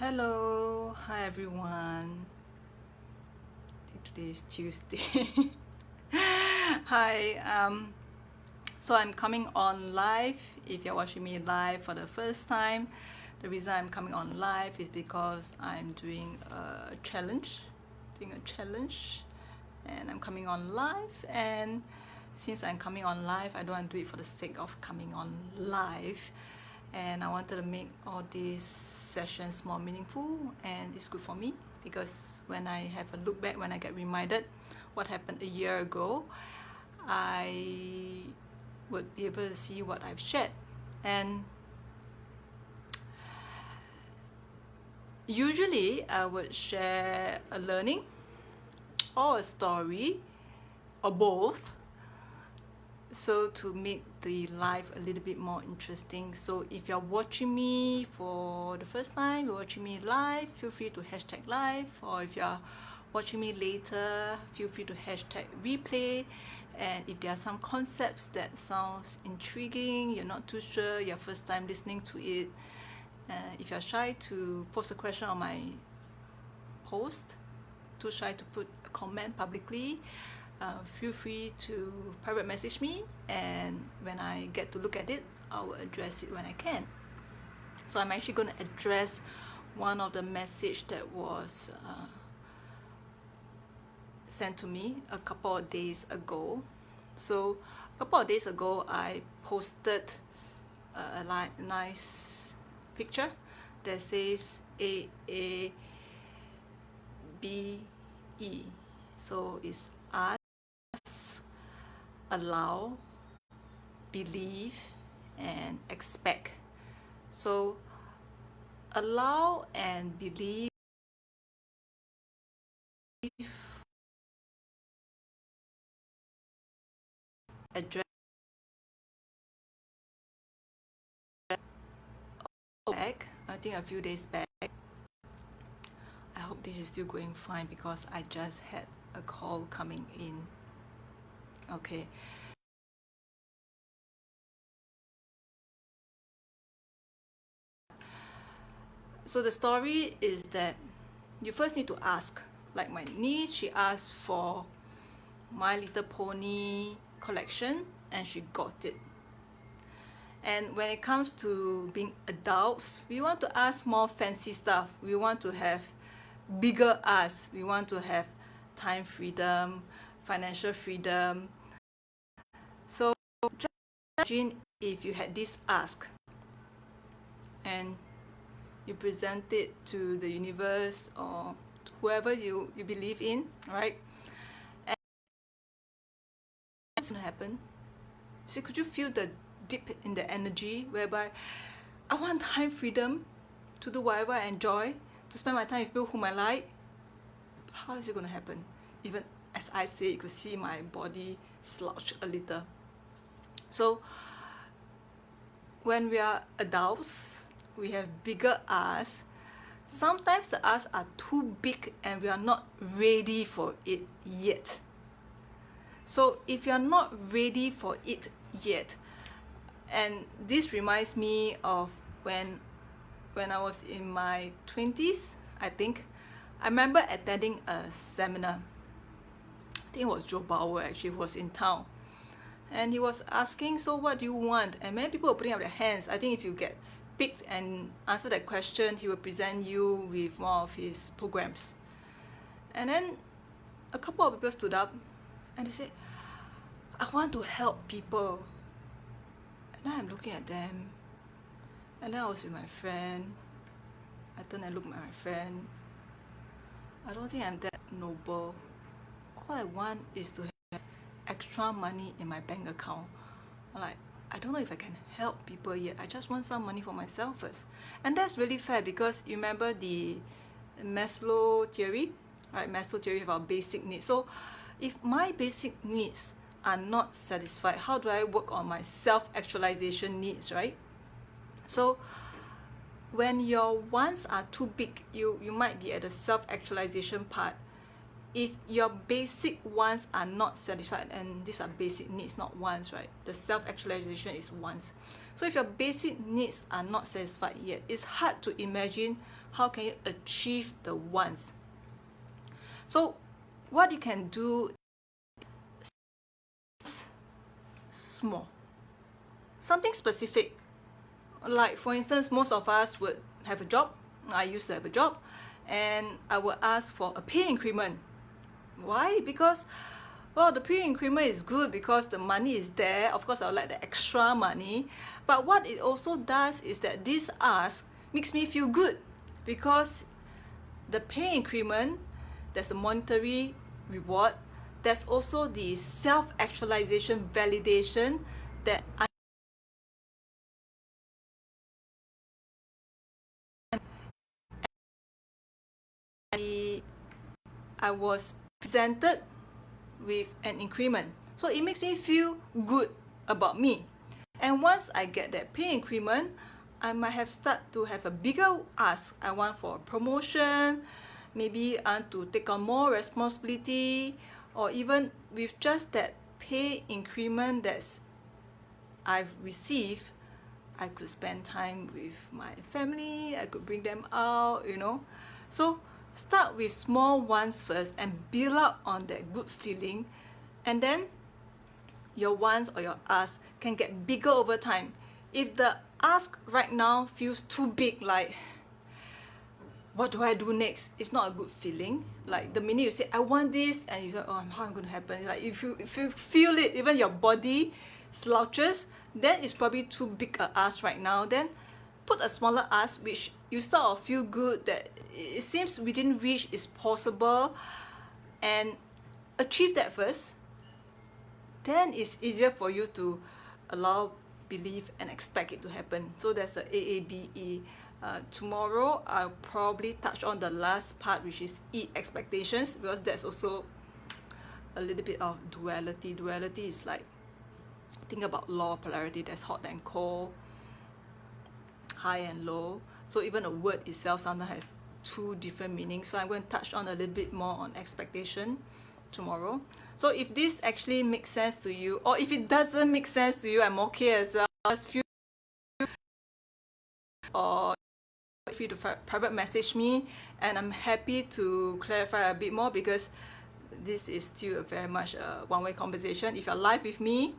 Hello, hi everyone. Today is Tuesday. Hi, so I'm coming on live. If you're watching me live for the first time, the reason I'm coming on live is because I'm doing a challenge, and I'm coming on live. And since I'm coming on live, I don't want to do it for the sake of coming on live. And I wanted to make all these sessions more meaningful, and it's good for me because when I have a look back, when I get reminded what happened a year ago, I would be able to see what I've shared. And usually I would share a learning or a story or both, so to make the life a little bit more interesting. So if you're watching me for the first time, you're watching me live, feel free to hashtag live, or if you're watching me later, feel free to hashtag replay. And if there are some concepts that sounds intriguing, you're not too sure, your first time listening to it, if you're shy to post a question on my post, too shy to put a comment publicly, feel free to private message me, and when I get to look at it, I will address it when I can. So I'm actually going to address one of the message that was sent to me a couple of days ago. So a couple of days ago, I posted a nice picture that says AABE. So it's ask, allow, believe, and expect. So allow and believe address back, I think a few days back. I hope this is still going fine because I just had a call coming in. Okay. So the story is that you first need to ask. Like my niece, she asked for My Little Pony collection and she got it. And when it comes to being adults, we want to ask more fancy stuff. We want to have bigger us. We want to have time freedom, financial freedom. So just imagine if you had this ask and you present it to the universe or whoever you believe in, right? And what's going to happen? So could you feel the dip in the energy whereby I want time freedom to do whatever I enjoy, to spend my time with people whom I like? How is it going to happen? Even as I say, you could see my body slouch a little. So when we are adults, we have bigger us. Sometimes the us are too big and we are not ready for it yet. So if you are not ready for it yet, and this reminds me of when I was in my 20s, I think. I remember attending a seminar. I think it was Joe Bauer actually, who was in town. And he was asking, so what do you want? And many people were putting up their hands. I think if you get picked and answer that question, he will present you with one of his programs. And then a couple of people stood up and they said, I want to help people. And then I'm looking at them, and then I was with my friend. I turned and looked at my friend. I don't think I'm that noble. All I want is to have extra money in my bank account. I'm like, I don't know if I can help people yet. I just want some money for myself first. And that's really fair because you remember the Maslow theory, right? Maslow theory of our basic needs. So if my basic needs are not satisfied, how do I work on my self-actualization needs, right? So when your wants are too big, you might be at the self-actualization part. If your basic wants are not satisfied, and these are basic needs, not wants, right? The self-actualization is wants. So if your basic needs are not satisfied yet, it's hard to imagine how can you achieve the wants. So what you can do is small, something specific. Like for instance, most of us would have a job. I used to have a job, and I would ask for a pay increment. Why? Because, well, the pay increment is good because the money is there. Of course, I would like the extra money. But what it also does is that this ask makes me feel good, because the pay increment, there's the monetary reward. There's also the self-actualization validation that I was presented with an increment. So it makes me feel good about me. And once I get that pay increment, I might have start to have a bigger ask. I want for a promotion, maybe I want to take on more responsibility, or even with just that pay increment that's I've received, I could spend time with my family, I could bring them out, you know. So start with small ones first and build up on that good feeling, and then your wants or your ask can get bigger over time. If the ask right now feels too big, like what do I do next, it's not a good feeling. Like the minute you say I want this, and you say, oh, how am I going to happen, like if you feel it, even your body slouches, then it's probably too big a ask right now. Then put a smaller ask which you start to feel good, that it seems within reach, is possible, and achieve that first. Then it's easier for you to allow, believe, and expect it to happen. So that's the AABE. Tomorrow I'll probably touch on the last part, which is E, expectations, because that's also a little bit of duality. Duality is like, think about law of polarity. There's hot and cold, high and low. So even a word itself sometimes has two different meanings. So I'm going to touch on a little bit more on expectation tomorrow. So if this actually makes sense to you, or if it doesn't make sense to you, I'm okay as well. Just feel, or feel free to private message me, and I'm happy to clarify a bit more, because this is still a very much a one-way conversation. If you're live with me,